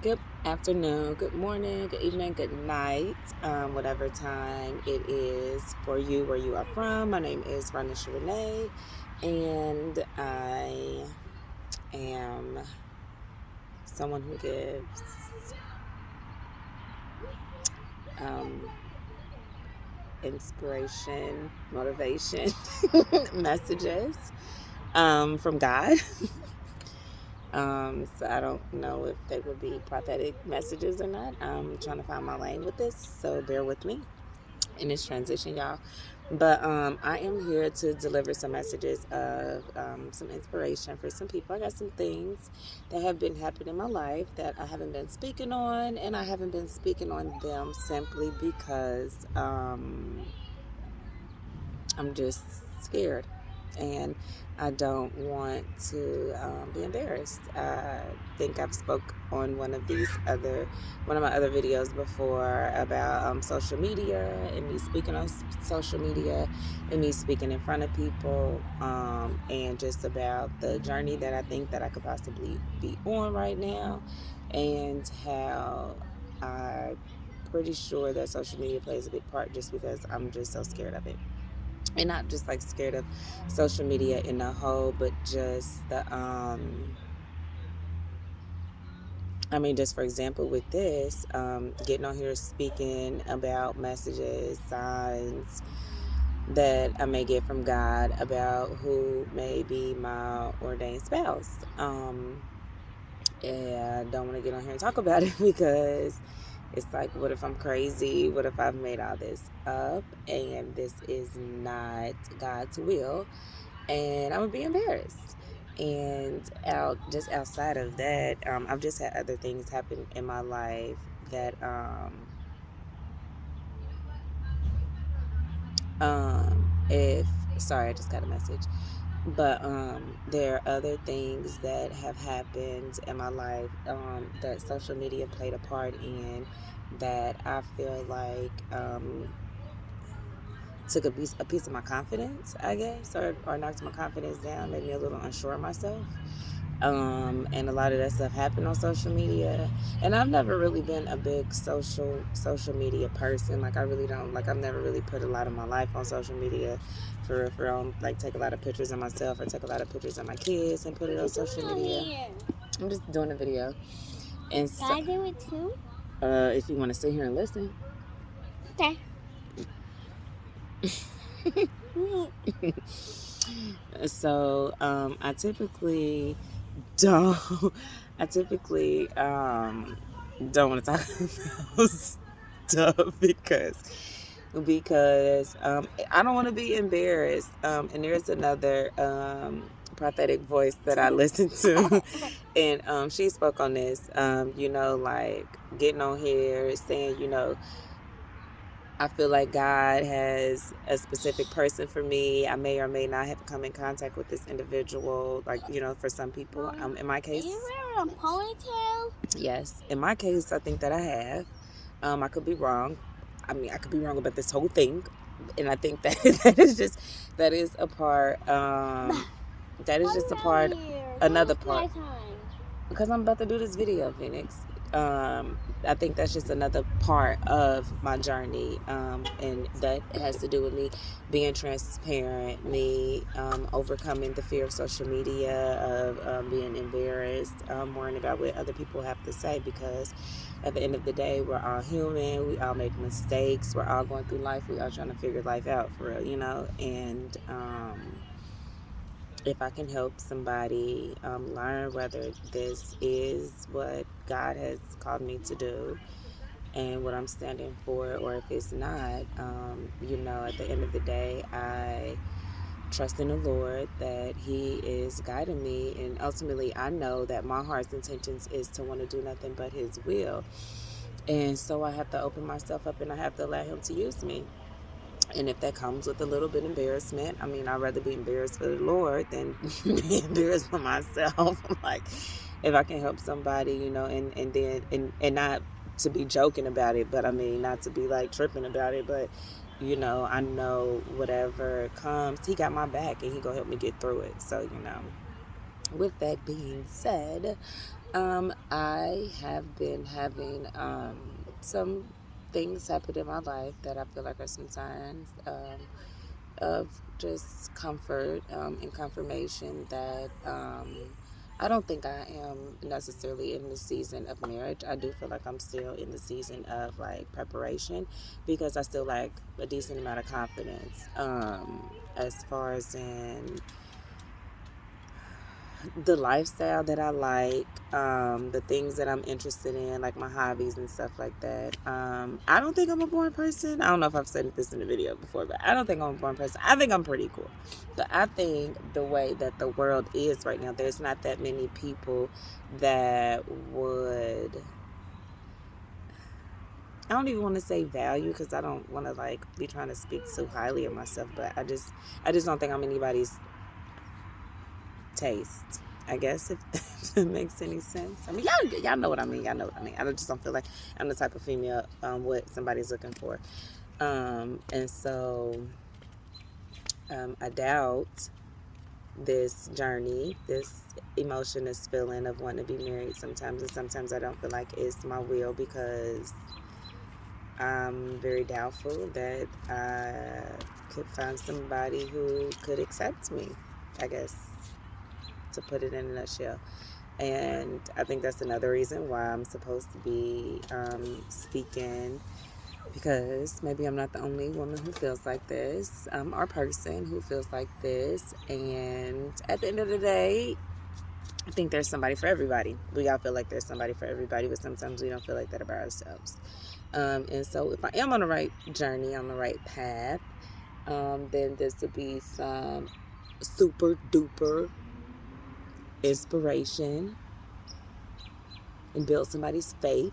Good afternoon, good morning, good evening, good night, whatever time it is for you where you are from. My name is Ronisha Renee, and I am someone who gives inspiration, motivation messages from God. So I don't know if they would be prophetic messages or not. I'm trying to find my lane with this, so bear with me in this transition, y'all. But I am here to deliver some messages of some inspiration for some people. I got some things that have been happening in my life that I haven't been speaking on, and I haven't been speaking on them simply because I'm just scared, and I don't want to be embarrassed. I think I've spoke on one of my other videos before about social media and me speaking on social media and me speaking in front of people, and just about the journey that I think that I could possibly be on right now, and how I'm pretty sure that social media plays a big part just because I'm just so scared of it. And not just like scared of social media in the whole, but just the just for example with this, getting on here speaking about messages, signs that I may get from God about who may be my ordained spouse. And I don't want to get on here and talk about it because it's like, what if I'm crazy? What if I've made all this up and this is not God's will? And I would be embarrassed. And just outside of that, I've just had other things happen in my life that if sorry, I just got a message. But there are other things that have happened in my life that social media played a part in, that I feel like took a piece of my confidence, I guess, or knocked my confidence down, made me a little unsure of myself. And a lot of that stuff happened on social media. And I've never really been a big social media person. Like, I really don't, like, I've never really put a lot of my life on social media for like take a lot of pictures of myself or take a lot of pictures of my kids and put it on social media. I'm just doing a video. And so, Can I do it too? If you want to sit here and listen. Okay. So I typically don't don't want to talk about stuff because I don't want to be embarrassed. And there's another prophetic voice that I listen to, and she spoke on this. Like getting on here saying, I feel like God has a specific person for me. I may or may not have come in contact with this individual, like, for some people. In my case, are you wearing a ponytail? Yes. In my case, I think that I have. I could be wrong. I could be wrong about this whole thing. And I think that that is a part, another part. Because I'm about to do this video, Phoenix. I think that's just another part of my journey, and that has to do with me being transparent, me overcoming the fear of social media, of being embarrassed, worrying about what other people have to say, because at the end of the day, we're all human, we all make mistakes, we're all going through life, we all trying to figure life out for real, and if I can help somebody learn whether this is what God has called me to do and what I'm standing for, or if it's not, at the end of the day, I trust in the Lord that He is guiding me, and ultimately I know that my heart's intentions is to want to do nothing but His will. And so I have to open myself up and I have to allow Him to use me. And if that comes with a little bit of embarrassment, I'd rather be embarrassed for the Lord than be embarrassed for myself. Like, if I can help somebody, and not to be joking about it, but not to be like tripping about it, but I know whatever comes, He got my back and He gonna help me get through it. So, with that being said, I have been having some things happen in my life that I feel like are some signs of just comfort and confirmation that I don't think I am necessarily in the season of marriage. I do feel like I'm still in the season of like preparation because I still like a decent amount of confidence as far as in the lifestyle that I like, the things that I'm interested in, like my hobbies and stuff like that. I don't think I'm a boring person. I don't know if I've said this in the video before, but I don't think I'm a boring person. I think I'm pretty cool. But I think the way that the world is right now, there's not that many people that would. I don't even want to say value because I don't want to like be trying to speak so highly of myself, but I just don't think I'm anybody's taste. I guess if it makes any sense. I mean, y'all know what I mean. Y'all know what I mean. I just don't feel like I'm the type of female what somebody's looking for. And so I doubt this journey, this emotion, this feeling of wanting to be married sometimes, and sometimes I don't feel like it's my will because I'm very doubtful that I could find somebody who could accept me, I guess, to put it in a nutshell. And I think that's another reason why I'm supposed to be speaking, because maybe I'm not the only woman who feels like this, or person who feels like this. And at the end of the day, I think there's somebody for everybody. We all feel like there's somebody for everybody, but sometimes we don't feel like that about ourselves. And so if I am on the right journey, on the right path, then this would be some super duper inspiration and build somebody's faith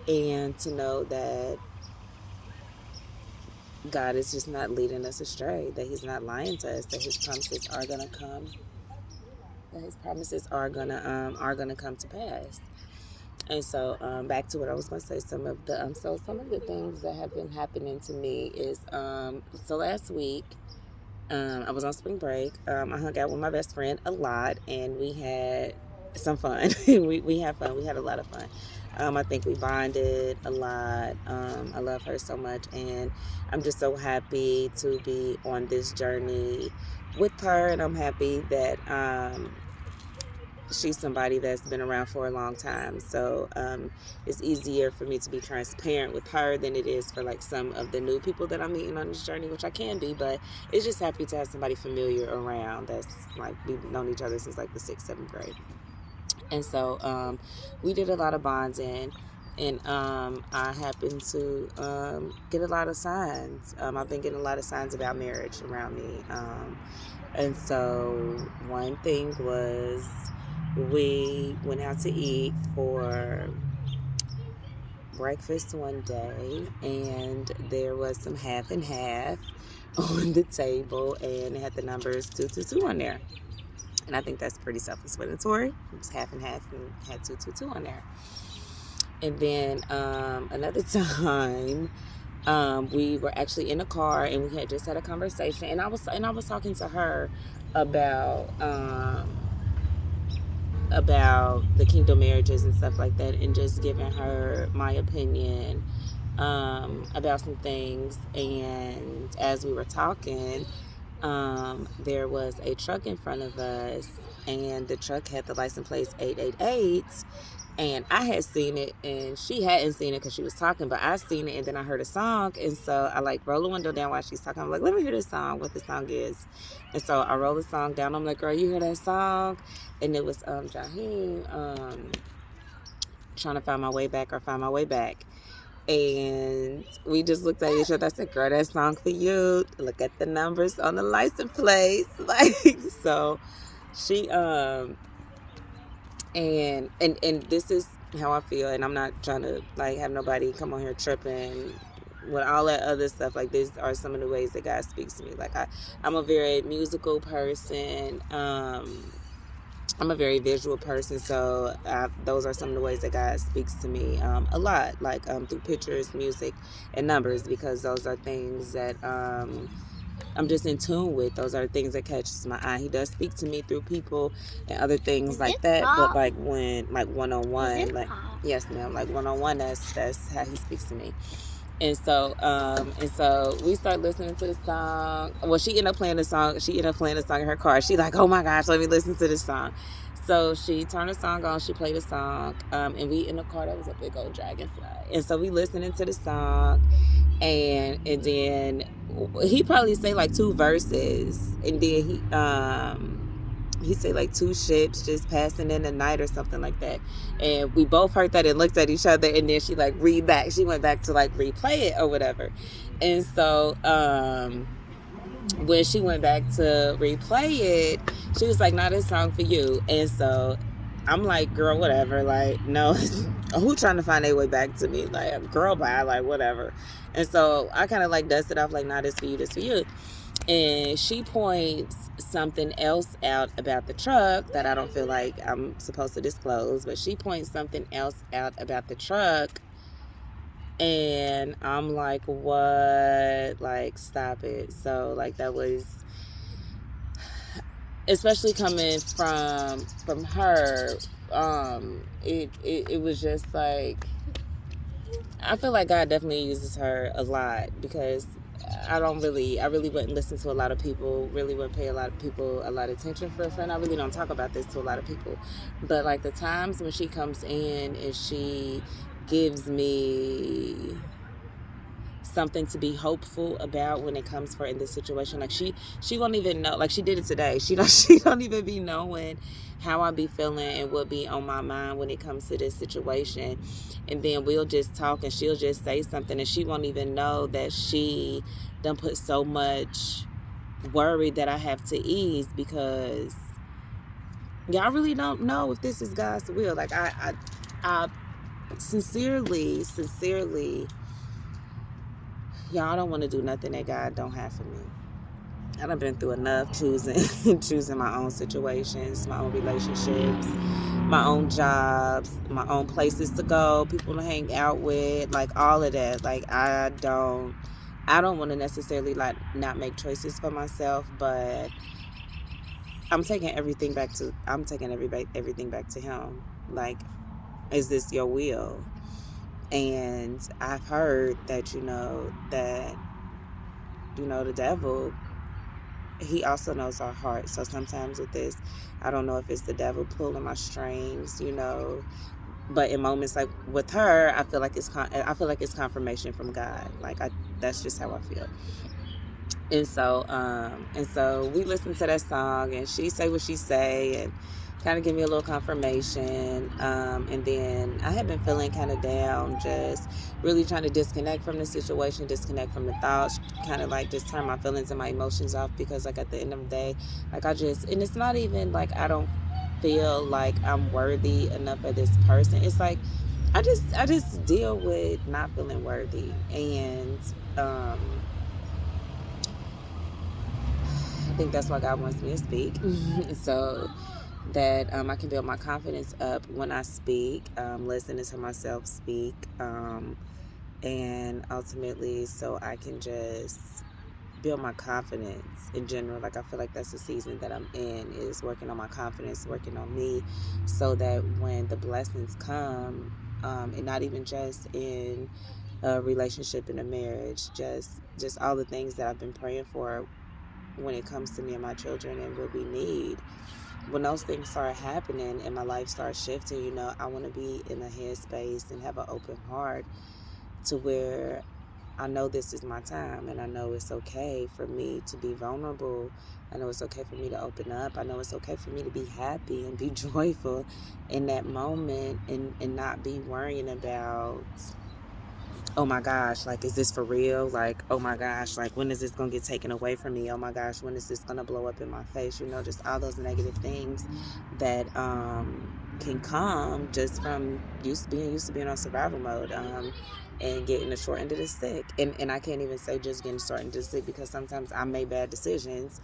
and to know that God is just not leading us astray, that he's not lying to us, that his promises are going to come, that his promises are going to come to pass. And so back to what I was going to say, some of the things that have been happening to me is so last week I was on spring break. I hung out with my best friend a lot, and we had some fun. we had fun. We had a lot of fun. I think we bonded a lot. I love her so much, and I'm just so happy to be on this journey with her, and I'm happy that she's somebody that's been around for a long time. So it's easier for me to be transparent with her than it is for like some of the new people that I'm meeting on this journey, which I can be, but it's just happy to have somebody familiar around that's like, we've known each other since like the 6th, 7th grade. And so we did a lot of bonding, and I happened to get a lot of signs. I've been getting a lot of signs about marriage around me. And so one thing was, we went out to eat for breakfast one day, and there was some half and half on the table, and it had the numbers 222 on there. And I think that's pretty self-explanatory. It was half and half and had 222 on there. And then another time, we were actually in a car, and we had just had a conversation, and I was talking to her about the kingdom marriages and stuff like that, and just giving her my opinion about some things. And as we were talking, there was a truck in front of us, and the truck had the license plate 888, and I had seen it and she hadn't seen it because she was talking, but I seen it, and then I heard a song, and so I like roll the window down while she's talking. I'm like, let me hear this song, what the song is. And so I roll the song down. I'm like, girl, you hear that song? And it was Jaheim, Trying to Find My Way Back, or Find My Way Back. And we just looked at each other. I said, girl, that song for you. Look at the numbers on the license plate. Like, so she and this is how I feel, and I'm not trying to like have nobody come on here tripping with all that other stuff. Like, these are some of the ways that God speaks to me. Like, I'm a very musical person. I'm a very visual person, so those are some of the ways that God speaks to me a lot, like through pictures, music, and numbers, because those are things that I'm just in tune with. Those are the things that catches my eye. He does speak to me through people and other things like that. But like when like one-on-one, like yes ma'am, like one-on-one, that's how he speaks to me. And so we start listening to the song. Well, she ended up playing the song. She ended up playing the song in her car. She like, oh my gosh, let me listen to this song. So she turned the song on. She played the song, and we in the car. That was a big old dragonfly. And so we listening to the song, and then he probably say like 2 verses, and then he said like 2 ships just passing in the night or something like that. And we both heard that and looked at each other, and then she like she went back to like replay it or whatever. And so when she went back to replay it, she was like, nah, this song for you. And so I'm like, girl, whatever. Like, no, who trying to find their way back to me? Like, girl, bye, like, whatever. And so I kind of like dusted off, like, nah, this for you, this for you. And she points something else out about the truck that I don't feel like I'm supposed to disclose, but she points something else out about the truck. And I'm like, what? Like, stop it. So, like, that was, especially coming from her, it was just like, I feel like God definitely uses her a lot, because I really wouldn't listen to a lot of people, really wouldn't pay a lot of people a lot of attention for a friend. I really don't talk about this to a lot of people. But like the times when she comes in and she gives me something to be hopeful about when it comes for in this situation, like she won't even know, like she did it today. She don't even be knowing how I be feeling and what be on my mind when it comes to this situation. And then we'll just talk and she'll just say something and she won't even know that she done put so much worry that I have to ease, because y'all really don't know if this is God's will. Like I sincerely, y'all don't want to do nothing that God don't have for me. I done been through enough choosing my own situations, my own relationships, my own jobs, my own places to go, people to hang out with, like all of that. Like I don't want to necessarily like not make choices for myself, but I'm taking everything back to him. Like, is this your will? And I've heard that, the devil, he also knows our heart. So sometimes with this, I don't know if it's the devil pulling my strings, but in moments like with her, I feel like it's confirmation from God. Like that's just how I feel. And so we listened to that song, and she say what she say, and kind of give me a little confirmation. And then I had been feeling kind of down, just really trying to disconnect from the situation, disconnect from the thoughts, kind of like just turn my feelings and my emotions off, because like at the end of the day, like and it's not even like I don't feel like I'm worthy enough of this person. It's like I just deal with not feeling worthy, and I think that's why God wants me to speak. So that I can build my confidence up when I speak, listening to myself speak, and ultimately so I can just build my confidence in general. Like I feel like that's the season that I'm in, is working on my confidence, working on me, so that when the blessings come, and not even just in a relationship, in a marriage, just all the things that I've been praying for when it comes to me and my children and what we need, when those things start happening and my life starts shifting, I want to be in a headspace and have an open heart to where I know this is my time, and I know it's okay for me to be vulnerable. I know it's okay for me to open up. I know it's okay for me to be happy and be joyful in that moment, and not be worrying about, oh my gosh, like, is this for real? Like, oh my gosh, like, when is this going to get taken away from me? Oh my gosh, when is this going to blow up in my face? Just all those negative things that can come just from being used to being on survival mode, and getting the short end of the stick. And I can't even say just getting the short end of the stick, because sometimes I made bad decisions,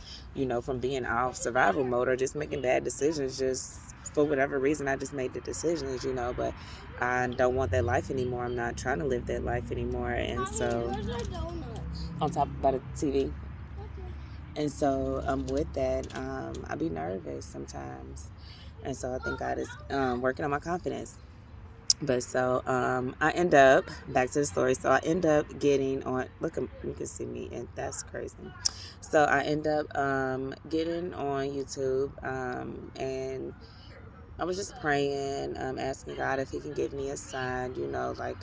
from being off survival mode, or just making bad decisions just for whatever reason. I just made the decisions, but I don't want that life anymore. I'm not trying to live that life anymore. And so, on top by the TV. And so with that, I be nervous sometimes. And so I think God is working on my confidence. But so I end up back to the story. So I end up getting on. Look, you can see me, and that's crazy. So I end up getting on YouTube, and I was just praying, asking God if He can give me a sign. Like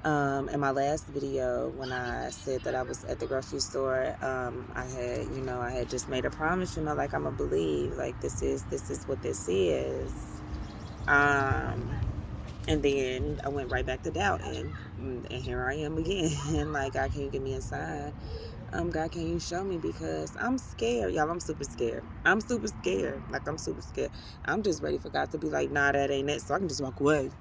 in my last video when I said that I was at the grocery store, I had just made a promise. Like I'm gonna believe. Like this is what this is. And then I went right back to doubting, and here I am again. Like, God, can you give me a sign? God, can you show me? Because I'm scared, y'all. I'm super scared. I'm super scared. Like, I'm super scared. I'm just ready for God to be like, nah, that ain't it. So I can just walk away.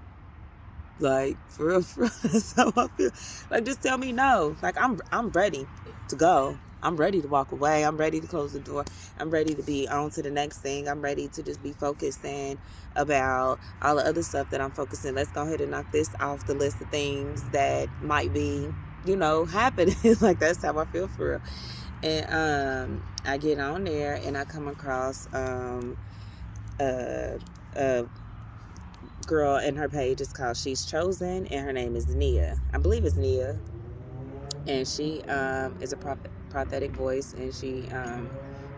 Like, for real, that's how I feel. Like, just tell me no. Like, I'm ready to go. I'm ready to walk away. I'm ready to close the door. I'm ready to be on to the next thing. I'm ready to just be focusing about all the other stuff that I'm focusing. Let's go ahead and knock this off the list of things that might be, happening. Like, that's how I feel for real. And I get on there and I come across a girl, and her page is called She's Chosen, and her name is Nia. I believe it's Nia. And she is a prophetic voice, and she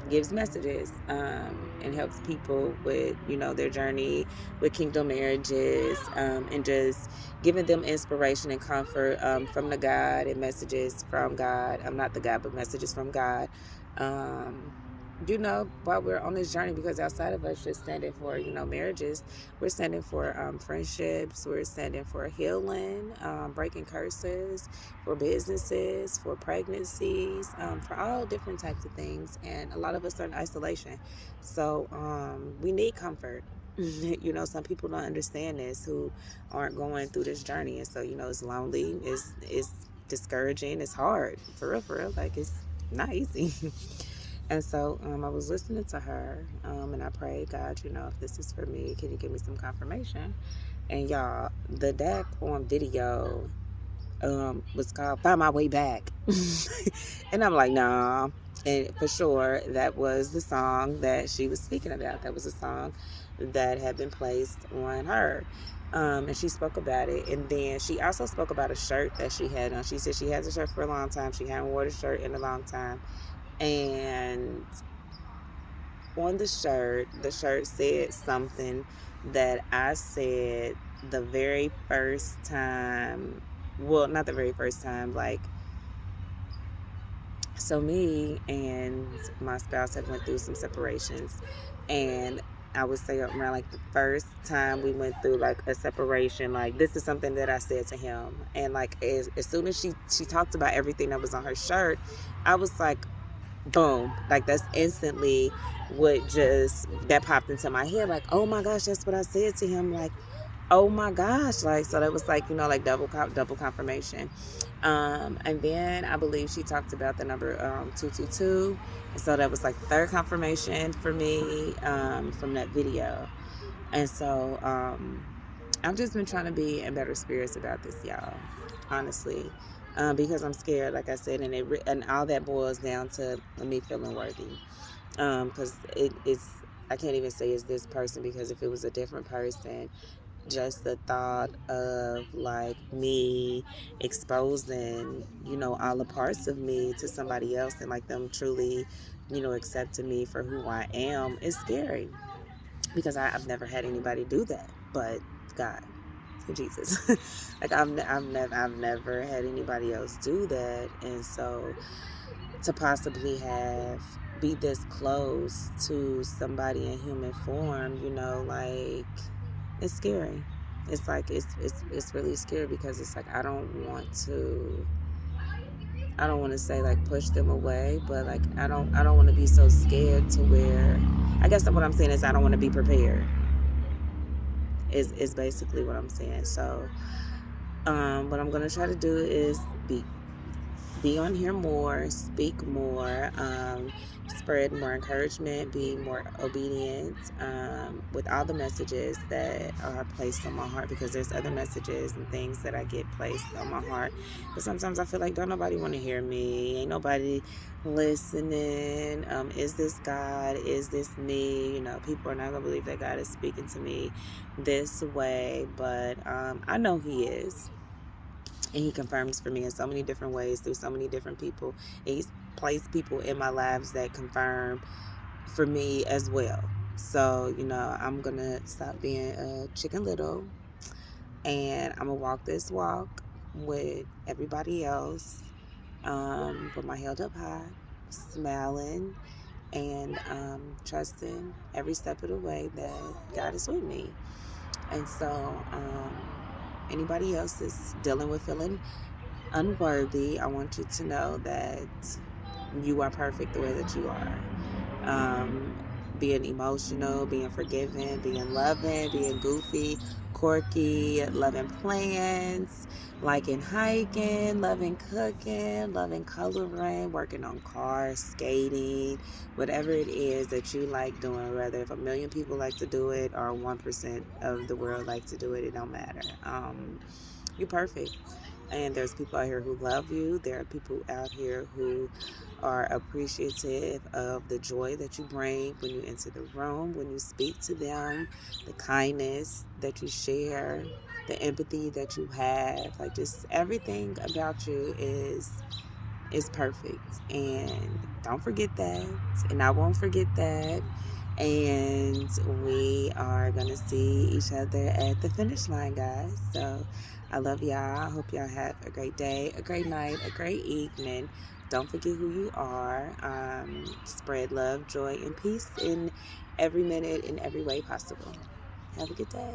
gives messages and helps people with their journey with kingdom marriages, and just giving them inspiration and comfort from the God, and messages from God. I'm not the God, but messages from God. While we're on this journey, because outside of us just standing for, marriages, we're standing for friendships, we're standing for healing, breaking curses, for businesses, for pregnancies, for all different types of things. And a lot of us are in isolation. So we need comfort. Some people don't understand this, who aren't going through this journey. And so, it's lonely, it's discouraging, it's hard. For real, like it's not easy. And so I was listening to her, and I prayed, God, if this is for me, can you give me some confirmation? And y'all, the DAC on video was called Find My Way Back. And I'm like, nah. And for sure, that was the song that she was speaking about. That was a song that had been placed on her. And she spoke about it. And then she also spoke about a shirt that she had on. She said she has a shirt for a long time. She hadn't worn a shirt in a long time. And on the shirt said something that I said the very first time. Well, not the very first time. Like, so me and my spouse have went through some separations, and I would say around like the first time we went through like a separation, like this is something that I said to him. And like as soon as she talked about everything that was on her shirt, I was like, boom, like that's instantly that popped into my head. Like, oh my gosh, that's what I said to him. Like, oh my gosh, like, so that was like, like double confirmation. And then I believe she talked about the number 222, and so that was like third confirmation for me from that video. And so I've just been trying to be in better spirits about this, y'all, honestly, because I'm scared, like I said, and all that boils down to me feeling worthy, because it's, I can't even say it's this person, because if it was a different person, just the thought of like me exposing, all the parts of me to somebody else, and like them truly, accepting me for who I am, is scary, because I've never had anybody do that, but God, Jesus. Like I've never had anybody else do that. And so to possibly be this close to somebody in human form, like, it's scary. It's like it's really scary, because it's like I don't want to say like push them away, but like I don't want to be so scared to where, I guess what I'm saying is I don't want to be prepared. Is basically what I'm saying. So what I'm gonna try to do is be be on here more, speak more, spread more encouragement, be more obedient with all the messages that are placed on my heart, because there's other messages and things that I get placed on my heart. But sometimes I feel like don't nobody want to hear me. Ain't nobody listening. Is this God? Is this me? You know, people are not going to believe that God is speaking to me this way, but I know He is. And He confirms for me in so many different ways through so many different people. And He's placed people in my lives that confirm for me as well. So, you know, I'm going to stop being a chicken little, and I'm going to walk this walk with everybody else, with my head up high, smiling, and trusting every step of the way that God is with me. And so, anybody else is dealing with feeling unworthy, I want you to know that you are perfect the way that you are. Being emotional, being forgiving, being loving, being goofy, quirky, loving plants, liking hiking, loving cooking, loving coloring, working on cars, skating, whatever it is that you like doing, whether if a million people like to do it or 1% of the world like to do it, it don't matter. You're perfect. And there's people out here who love you. There are people out here who are appreciative of the joy that you bring when you enter the room, when you speak to them, the kindness that you share, the empathy that you have. Like, just everything about you is perfect. And don't forget that. And I won't forget that. And we are going to see each other at the finish line, guys. So I love y'all. I hope y'all have a great day, a great night, a great evening. Don't forget who you are. Spread love, joy, and peace in every minute, in every way possible. Have a good day.